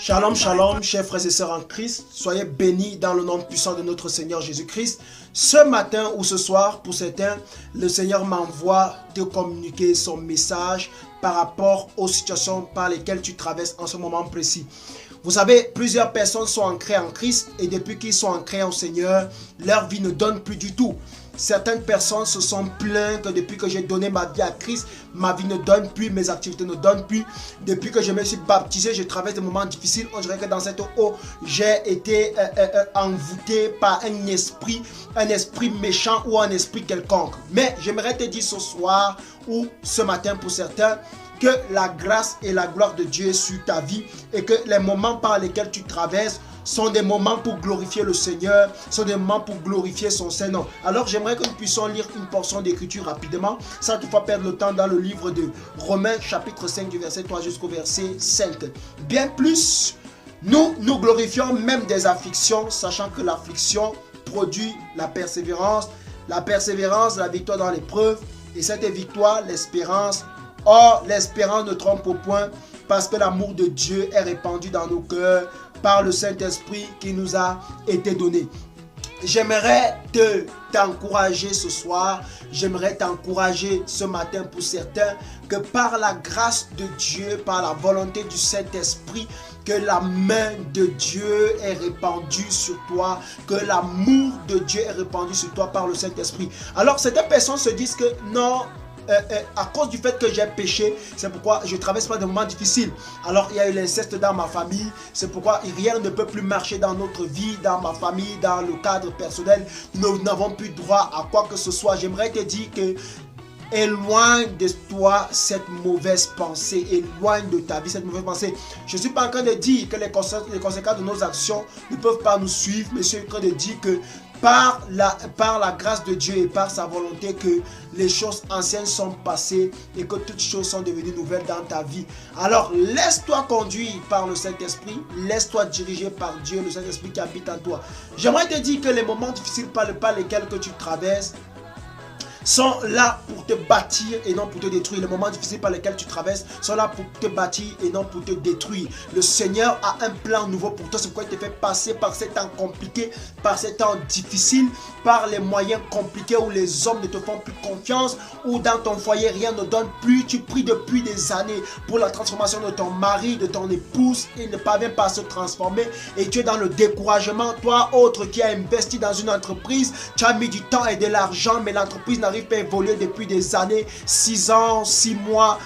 Shalom, shalom, chers frères et sœurs en Christ. Soyez bénis dans le nom puissant de notre Seigneur Jésus-Christ. Ce matin ou ce soir, pour certains, le Seigneur m'envoie de communiquer son message par rapport aux situations par lesquelles tu traverses en ce moment précis. Vous savez, plusieurs personnes sont ancrées en Christ et depuis qu'ils sont ancrés au Seigneur, leur vie ne donne plus du tout. Certaines personnes se sont plaintes que depuis que j'ai donné ma vie à Christ, ma vie ne donne plus, mes activités ne donnent plus. Depuis que je me suis baptisé, je traverse des moments difficiles. On dirait que dans cette eau, j'ai été envoûté par un esprit méchant ou un esprit quelconque. Mais j'aimerais te dire ce soir ou ce matin pour certains, que la grâce et la gloire de Dieu est sur ta vie et que les moments par lesquels tu traverses sont des moments pour glorifier le Seigneur, sont des moments pour glorifier son Saint-Nom. Alors j'aimerais que nous puissions lire une portion d'écriture rapidement, sans toutefois perdre le temps dans le livre de Romains chapitre 5 du verset 3 jusqu'au verset 5. Bien plus, nous glorifions même des afflictions, sachant que l'affliction produit la persévérance, la victoire dans l'épreuve, et cette victoire, l'espérance. Or, l'espérance ne trompe au point parce que l'amour de Dieu est répandu dans nos cœurs par le Saint-Esprit qui nous a été donné. J'aimerais t'encourager ce soir, j'aimerais t'encourager ce matin pour certains que par la grâce de Dieu, par la volonté du Saint-Esprit, que la main de Dieu est répandue sur toi, que l'amour de Dieu est répandu sur toi par le Saint-Esprit. Alors certaines personnes se disent que non, à cause du fait que j'ai péché, c'est pourquoi je traverse pas de moments difficiles. Alors il y a eu l'inceste dans ma famille, c'est pourquoi rien ne peut plus marcher dans notre vie, dans ma famille, dans le cadre personnel. Nous n'avons plus droit à quoi que ce soit. J'aimerais te dire que éloigne de toi cette mauvaise pensée, éloigne de ta vie cette mauvaise pensée. Je ne suis pas en train de dire que les conséquences de nos actions ne peuvent pas nous suivre, mais je suis en train de dire que par la grâce de Dieu et par sa volonté que les choses anciennes sont passées et que toutes choses sont devenues nouvelles dans ta vie. Alors laisse-toi conduire par le Saint-Esprit, laisse-toi diriger par Dieu, le Saint-Esprit qui habite en toi. J'aimerais te dire que les moments difficiles par lesquels que tu traverses sont là pour te bâtir et non pour te détruire. Les moments difficiles par lesquels tu traverses sont là pour te bâtir et non pour te détruire. Le Seigneur a un plan nouveau pour toi. C'est pourquoi il te fait passer par ces temps compliqués, par ces temps difficiles, par les moyens compliqués où les hommes ne te font plus confiance, où dans ton foyer rien ne donne plus. Tu pries depuis des années pour la transformation de ton mari, de ton épouse. Il ne parvient pas à se transformer et tu es dans le découragement. Toi, autre qui a investi dans une entreprise, tu as mis du temps et de l'argent, mais l'entreprise n'arrive pas à évoluer depuis des années, 6 ans, 6 mois.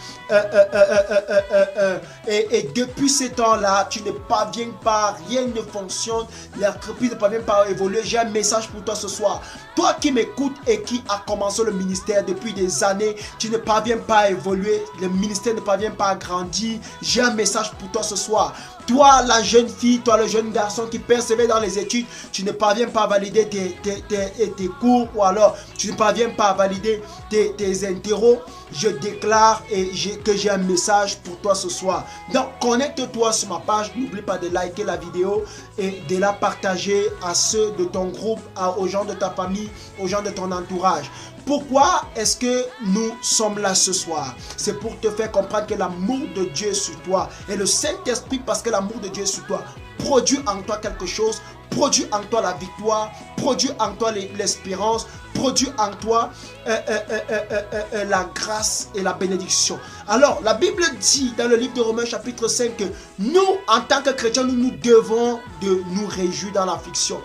Et depuis ces temps-là, tu ne parviens pas, rien ne fonctionne, l'entreprise ne parvient pas à évoluer. J'ai un message pour toi ce soir. Toi qui m'écoutes et qui a commencé le ministère depuis des années, tu ne parviens pas à évoluer, le ministère ne parvient pas à grandir. J'ai un message pour toi ce soir. Toi, la jeune fille, toi, le jeune garçon qui persévère dans les études, tu ne parviens pas à valider tes cours ou alors tu ne parviens pas à valider tes interros. Je déclare que j'ai un message pour toi ce soir. Donc, connecte-toi sur ma page. N'oublie pas de liker la vidéo et de la partager à ceux de ton groupe, aux gens de ta famille, aux gens de ton entourage. Pourquoi est-ce que nous sommes là ce soir? C'est pour te faire comprendre que l'amour de Dieu est sur toi. Et le Saint-Esprit, parce que l'amour de Dieu est sur toi, produit en toi quelque chose, produit en toi la victoire, produit en toi l'espérance, produit en toi la grâce et la bénédiction. Alors, la Bible dit dans le livre de Romains chapitre 5 que nous, en tant que chrétiens, nous devons nous réjouir dans l'affliction.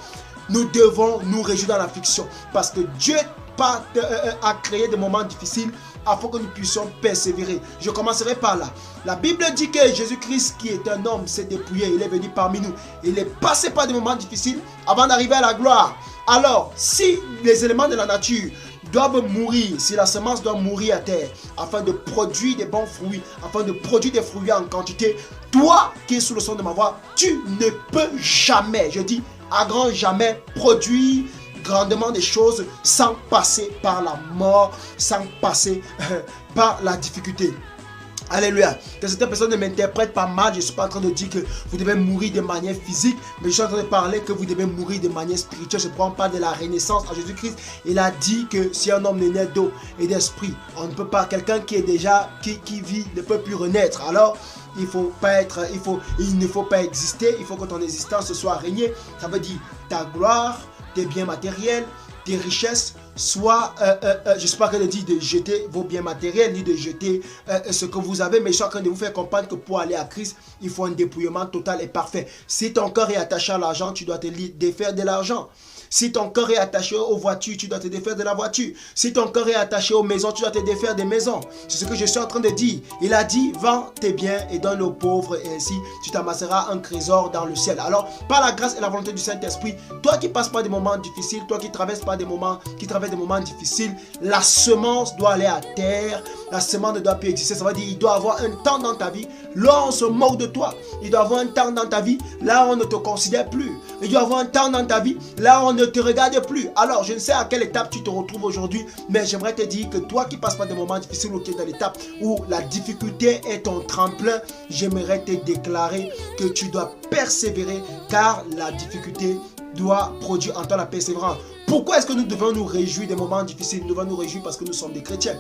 Nous devons nous réjouir dans l'affliction parce que Dieu a créé des moments difficiles afin que nous puissions persévérer. Je commencerai par là. La Bible dit que Jésus-Christ, qui est un homme, s'est dépouillé. Il est venu parmi nous. Il est passé par des moments difficiles avant d'arriver à la gloire. Alors, si les éléments de la nature doivent mourir, si la semence doit mourir à terre, afin de produire des bons fruits, afin de produire des fruits en quantité, toi qui es sous le son de ma voix, tu ne peux jamais, je dis à grand jamais, produire grandement des choses sans passer par la mort, sans passer par la difficulté. Alléluia. Que certaines personnes ne m'interprètent pas mal. Je ne suis pas en train de dire que vous devez mourir de manière physique, mais je suis en train de parler que vous devez mourir de manière spirituelle. Je ne prends pas de la renaissance à Jésus-Christ. Il a dit que si un homme n'est né d'eau et d'esprit, on ne peut pas, quelqu'un qui est déjà, qui vit, ne peut plus renaître. Alors, il ne faut pas exister. Il faut que ton existence soit régnée. Ça veut dire ta gloire, tes biens matériels, tes richesses, soit, je ne suis pas en train de dire de jeter vos biens matériels, ni de jeter ce que vous avez, mais je suis en train de vous faire comprendre que pour aller à Christ, il faut un dépouillement total et parfait. Si ton corps est attaché à l'argent, tu dois te défaire de l'argent. Si ton corps est attaché aux voitures, tu dois te défaire de la voiture. Si ton corps est attaché aux maisons, tu dois te défaire des maisons. C'est ce que je suis en train de dire. Il a dit, vends tes biens et donne aux pauvres, et ainsi tu t'amasseras un trésor dans le ciel. Alors, par la grâce et la volonté du Saint-Esprit, toi qui passes pas des moments difficiles, toi qui traverses des moments difficiles, la semence doit aller à terre. La semence ne doit plus exister. Ça veut dire qu'il doit y avoir un temps dans ta vie, là on se moque de toi. Il doit y avoir un temps dans ta vie, là on ne te considère plus. Il doit y avoir un temps dans ta vie, là on ne te regarde plus. Alors, je ne sais à quelle étape tu te retrouves aujourd'hui, mais j'aimerais te dire que toi qui passes pas des moments difficiles ou qui es dans l'étape où la difficulté est ton tremplin, j'aimerais te déclarer que tu dois persévérer, car la difficulté doit produire en toi la persévérance. Pourquoi est-ce que nous devons nous réjouir des moments difficiles? Nous devons nous réjouir parce que nous sommes des chrétiens.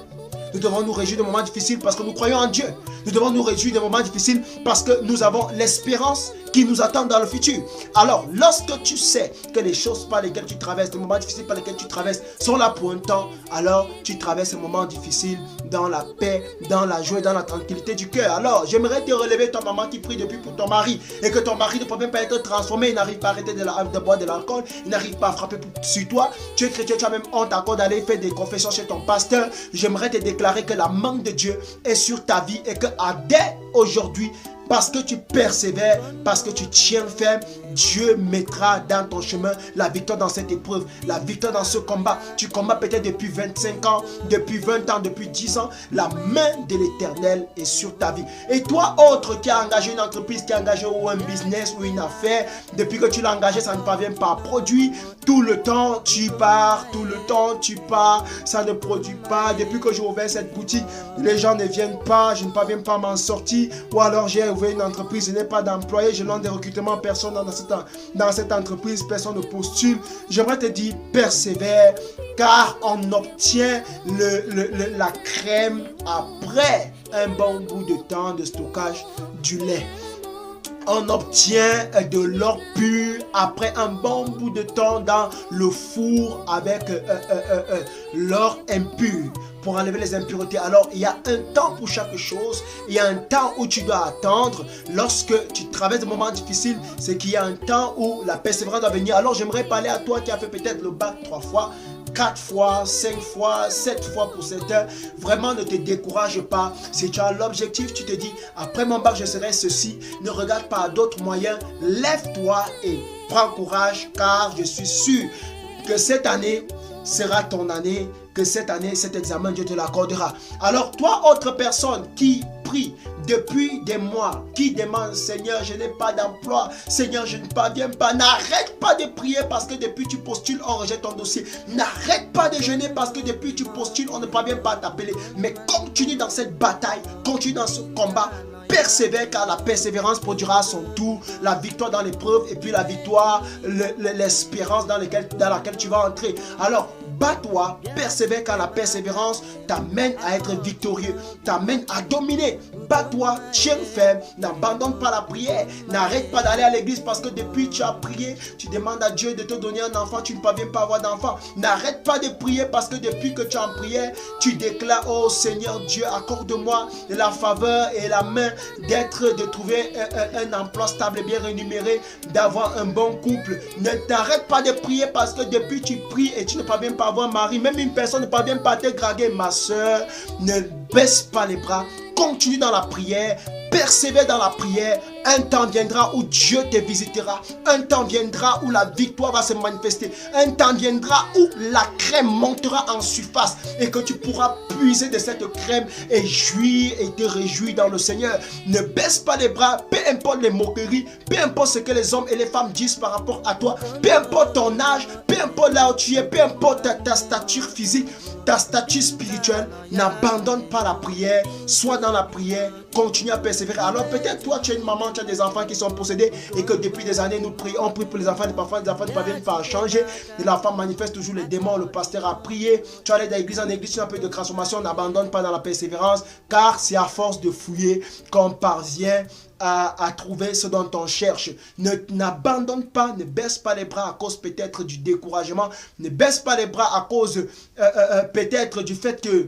Nous devons nous réjouir des moments difficiles parce que nous croyons en Dieu. Nous devons nous réjouir des moments difficiles parce que nous avons l'espérance qui nous attend dans le futur. Alors, lorsque tu sais que les choses par lesquelles tu traverses, les moments difficiles par lesquels tu traverses sont là pour un temps, alors tu traverses ces moments difficiles dans la paix, dans la joie, dans la tranquillité du cœur. Alors, j'aimerais te relever ton maman qui prie depuis pour ton mari et que ton mari ne peut même pas être transformé, il n'arrive pas à arrêter de boire de l'alcool, il n'arrive pas à frapper sur toi. Tu es chrétien, tu as même honte encore d'aller faire des confessions chez ton pasteur. J'aimerais te déclarer que la main de Dieu est sur ta vie et que dès aujourd'hui, parce que tu persévères, parce que tu tiens ferme, Dieu mettra dans ton chemin la victoire dans cette épreuve, la victoire dans ce combat. Tu combats peut-être depuis 25 ans, depuis 20 ans, depuis 10 ans. La main de l'Éternel est sur ta vie. Et toi, autre qui a engagé une entreprise, qui a engagé ou un business ou une affaire, depuis que tu l'as engagé, ça ne parvient pas à produire. Tout le temps, tu pars, tout le temps, tu pars, ça ne produit pas. Depuis que j'ai ouvert cette boutique, les gens ne viennent pas, je ne parviens pas à m'en sortir. Ou alors j'ai ouvert une entreprise, je n'ai pas d'employés, je lance des recrutements, personne dans cette entreprise, personne ne postule. J'aimerais te dire, persévère, car on obtient la crème après un bon bout de temps de stockage du lait. On obtient de l'or pur après un bon bout de temps dans le four avec l'or impur pour enlever les impuretés. Alors, il y a un temps pour chaque chose. Il y a un temps où tu dois attendre. Lorsque tu traverses des moments difficiles, c'est qu'il y a un temps où la persévérance doit venir. Alors, j'aimerais parler à toi qui a fait peut-être le bac 3 fois, 4 fois, 5 fois, 7 fois pour certains. Vraiment, ne te décourage pas. Si tu as l'objectif, tu te dis, après mon bac, je serai ceci. Ne regarde pas à d'autres moyens. Lève-toi et prends courage, car je suis sûr que cette année sera ton année, que cette année, cet examen, Dieu te l'accordera. Alors, toi, autre personne qui prie depuis des mois, qui demande, Seigneur, je n'ai pas d'emploi, Seigneur, je ne parviens pas, n'arrête pas de prier parce que depuis tu postules, on rejette ton dossier. N'arrête pas de jeûner parce que depuis tu postules, on ne parvient pas à t'appeler. Mais continue dans cette bataille, continue dans ce combat. Persévère, car la persévérance produira à son tour la victoire dans l'épreuve et puis la victoire, l'espérance dans laquelle tu vas entrer. Alors, bats-toi, persévère, car la persévérance t'amène à être victorieux, t'amène à dominer. Bats-toi, tiens ferme, n'abandonne pas la prière, n'arrête pas d'aller à l'église parce que depuis tu as prié, tu demandes à Dieu de te donner un enfant, tu ne parviens pas à avoir d'enfant. N'arrête pas de prier parce que depuis que tu es en prière, tu déclares, oh Seigneur Dieu, accorde-moi la faveur et la main de trouver un emploi stable et bien rémunéré, d'avoir un bon couple. Ne t'arrête pas de prier parce que depuis tu pries et tu ne parviens pas à avoir un mari, même une personne ne parvient pas à te draguer. Ma soeur, ne baisse pas les bras, continue dans la prière, persévère dans la prière, Un temps viendra où Dieu te visitera. Un temps viendra où la victoire va se manifester. Un temps viendra où la crème montera en surface et que tu pourras puiser de cette crème et jouir et te réjouir dans le Seigneur. Ne baisse pas les bras, peu importe les moqueries, peu importe ce que les hommes et les femmes disent par rapport à toi, peu importe ton âge, peu importe là où tu es, peu importe ta stature physique, ta stature spirituelle. N'abandonne pas la prière, sois dans la prière, continue à persévérer. Alors peut-être toi tu es une maman, tu as des enfants qui sont possédés et que depuis des années nous prions, on prie pour les enfants, et parfois les enfants ne parviennent pas à changer, et l'enfant manifeste toujours les démons, le pasteur a prié, tu allais d'église en église, tu as un peu de transformation. N'abandonne pas dans la persévérance, car c'est à force de fouiller qu'on parvient à trouver ce dont on cherche. N'abandonne pas, ne baisse pas les bras à cause peut-être du découragement, ne baisse pas les bras à cause peut-être du fait que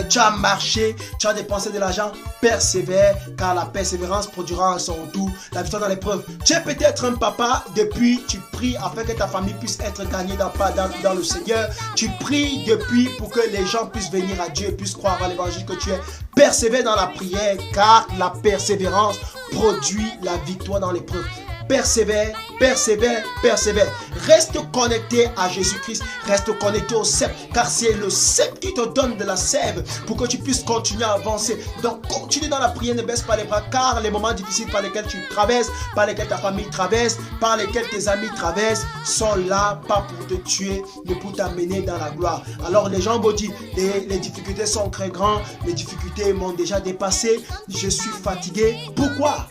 tu as marché, tu as dépensé de l'argent. Persévère, car la persévérance produira en son tour la victoire dans l'épreuve. Tu es peut-être un papa, depuis tu pries afin que ta famille puisse être gagnée dans le Seigneur. Tu pries depuis pour que les gens puissent venir à Dieu et puissent croire à l'évangile que tu es. Persévère dans la prière, car la persévérance produit la victoire dans l'épreuve. Persévère, persévère, persévère. Reste connecté à Jésus-Christ. Reste connecté au cep, car c'est le cep qui te donne de la sève pour que tu puisses continuer à avancer. Donc continue dans la prière, ne baisse pas les bras, car les moments difficiles par lesquels tu traverses, par lesquels ta famille traverse, par lesquels tes amis traversent, sont là pas pour te tuer, mais pour t'amener dans la gloire. Alors les gens me disent, les difficultés sont très grandes, les difficultés m'ont déjà dépassé, je suis fatigué. Pourquoi?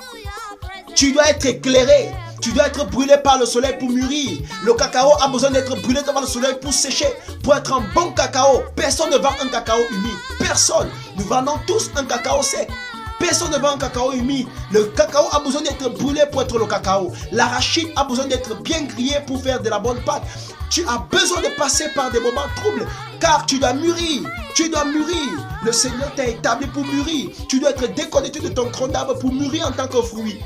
Tu dois être éclairé. Tu dois être brûlé par le soleil pour mûrir. Le cacao a besoin d'être brûlé devant le soleil pour sécher. Pour être un bon cacao. Personne ne vend un cacao humide. Personne. Nous vendons tous un cacao sec. Personne ne vend un cacao humide. Le cacao a besoin d'être brûlé pour être le cacao. L'arachide a besoin d'être bien grillé pour faire de la bonne pâte. Tu as besoin de passer par des moments troubles, car tu dois mûrir. Tu dois mûrir. Le Seigneur t'a établi pour mûrir. Tu dois être déconnecté de ton tronc d'arbre pour mûrir en tant que fruit.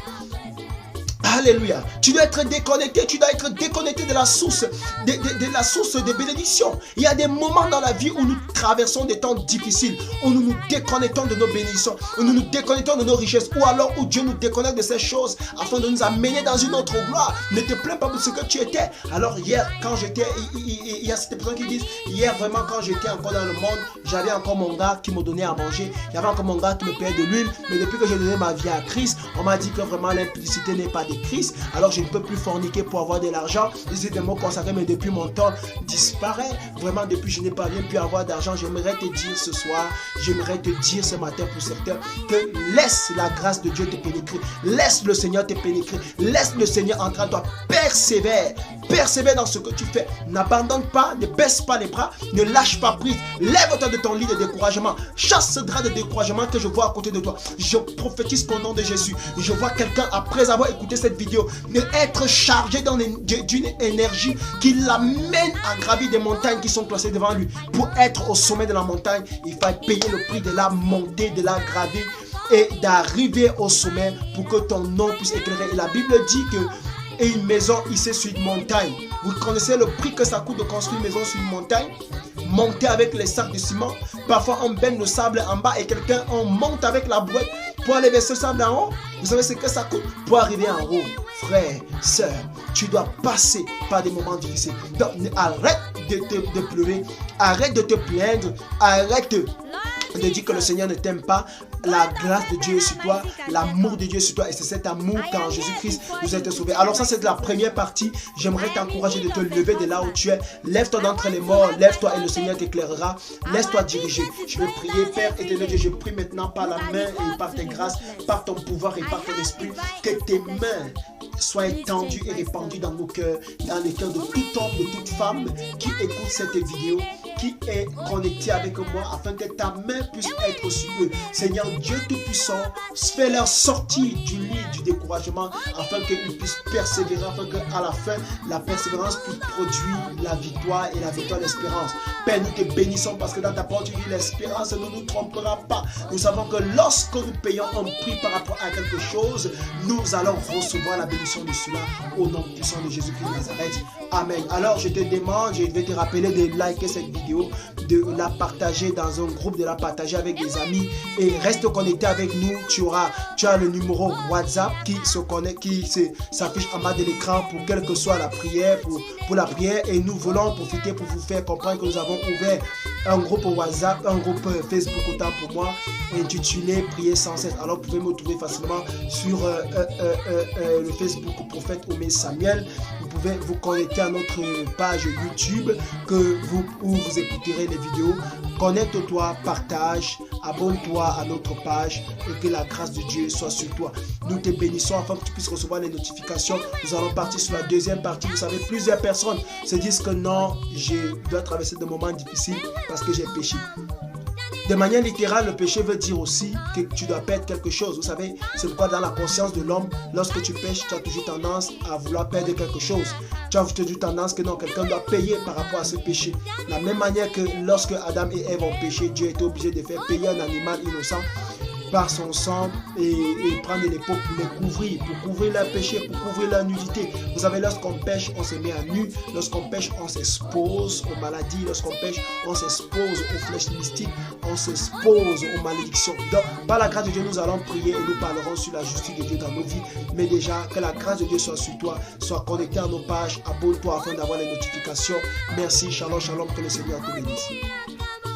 Alléluia. Tu dois être déconnecté, tu dois être déconnecté de la source, de la source de bénédiction. Il y a des moments dans la vie où nous traversons des temps difficiles, où nous nous déconnectons de nos bénédictions, où nous nous déconnectons de nos richesses, ou alors où Dieu nous déconnecte de ces choses afin de nous amener dans une autre gloire. Ne te plains pas de ce que tu étais. Alors hier, quand j'étais, il y a cette personne qui dit, hier vraiment quand j'étais encore dans le monde, j'avais encore mon gars qui me donnait à manger, il y avait encore mon gars qui me payait de l'huile, mais depuis que j'ai donné ma vie à Christ, on m'a dit que vraiment l'impudicité n'est pas de Christ, alors je ne peux plus forniquer pour avoir de l'argent. Ils étaient des mots consacrés, mais depuis mon temps disparaît. Vraiment, depuis je n'ai pas rien pu avoir d'argent. J'aimerais te dire ce soir, j'aimerais te dire ce matin pour certains, que laisse la grâce de Dieu te pénétrer. Laisse le Seigneur te pénétrer. Laisse le Seigneur entrer en toi. Persévère. Persévère dans ce que tu fais. N'abandonne pas, ne baisse pas les bras, ne lâche pas prise. Lève-toi de ton lit de découragement. Chasse ce drap de découragement que je vois à côté de toi. Je prophétise au nom de Jésus. Je vois quelqu'un, après avoir écouté cette vidéo, être chargé d'une énergie qui l'amène à gravir des montagnes qui sont placées devant lui. Pour être au sommet de la montagne, il faut payer le prix de la montée, de la gravir et d'arriver au sommet pour que ton nom puisse éclairer. Et la Bible dit que et une maison hissée sur une montagne. Vous connaissez le prix que ça coûte de construire une maison sur une montagne? Monter avec les sacs de ciment. Parfois on baigne le sable en bas et quelqu'un on monte avec la brouette pour aller verser le sable en haut. Vous savez ce que ça coûte pour arriver en haut? Frère, sœur, tu dois passer par des moments difficiles. Donc arrête de pleurer, arrête de te plaindre, arrête de dire que le Seigneur ne t'aime pas. La grâce de Dieu est sur toi, l'amour de Dieu est sur toi, et c'est cet amour qu'en Jésus-Christ nous a été sauvés. Alors ça c'est la première partie. J'aimerais t'encourager de te lever de là où tu es. Lève-toi d'entre les morts, lève-toi et le Seigneur t'éclairera. Laisse-toi diriger. Je vais prier. Père éternel Dieu, je prie maintenant par la main et par tes grâces, par ton pouvoir et par ton esprit, que tes mains soient étendues et répandues dans nos cœurs, dans les cœurs de tout homme, de toute femme qui écoute cette vidéo, qui est connecté avec moi, afin que ta main puisse être sur eux. Seigneur Dieu Tout-Puissant, fais-leur sortir du lit du découragement, afin qu'ils puissent persévérer, afin qu'à la fin, la persévérance puisse produire la victoire et la victoire de l'espérance. Père, nous te bénissons parce que dans ta parole, tu dis l'espérance ne nous trompera pas. Nous savons que lorsque nous payons un prix par rapport à quelque chose, nous allons recevoir la bénédiction de cela au nom puissant de Jésus-Christ de Nazareth. Amen. Alors, je te demande, je vais te rappeler de liker cette vidéo. vidéo, de la partager dans un groupe, de la partager avec des amis et reste connecté avec nous. Tu as le numéro WhatsApp qui s'affiche en bas de l'écran pour quelle que soit la prière, pour la prière, et nous voulons profiter pour vous faire comprendre que nous avons ouvert un groupe WhatsApp, un groupe Facebook autant pour moi, intitulé Prier sans cesse. Alors vous pouvez me trouver facilement sur le Facebook Prophète Omer Samuel. Vous pouvez vous connecter à notre page YouTube où vous écouterez les vidéos. Connecte-toi, partage, abonne-toi à notre page et que la grâce de Dieu soit sur toi. Nous te bénissons afin que tu puisses recevoir les notifications. Nous allons partir sur la deuxième partie. Vous savez, plusieurs personnes se disent que non, je dois traverser des moments difficiles parce que j'ai péché. De manière littérale, le péché veut dire aussi que tu dois perdre quelque chose. Vous savez, c'est pourquoi dans la conscience de l'homme, lorsque tu pêches, tu as toujours tendance à vouloir perdre quelque chose. Tu as toujours tendance que non, quelqu'un doit payer par rapport à ce péché. De la même manière que lorsque Adam et Ève ont péché, Dieu était obligé de faire payer un animal innocent par son sang et prendre les peaux pour les couvrir, pour couvrir leur péché, pour couvrir leur nudité. Vous savez, lorsqu'on pêche, on se met à nu. Lorsqu'on pêche, on s'expose aux maladies. Lorsqu'on pêche, on s'expose aux flèches mystiques. On s'expose aux malédictions. Donc, par la grâce de Dieu, nous allons prier et nous parlerons sur la justice de Dieu dans nos vies. Mais déjà, que la grâce de Dieu soit sur toi, soit connecté à nos pages. Abonne-toi afin d'avoir les notifications. Merci, shalom, shalom, que le Seigneur te bénisse.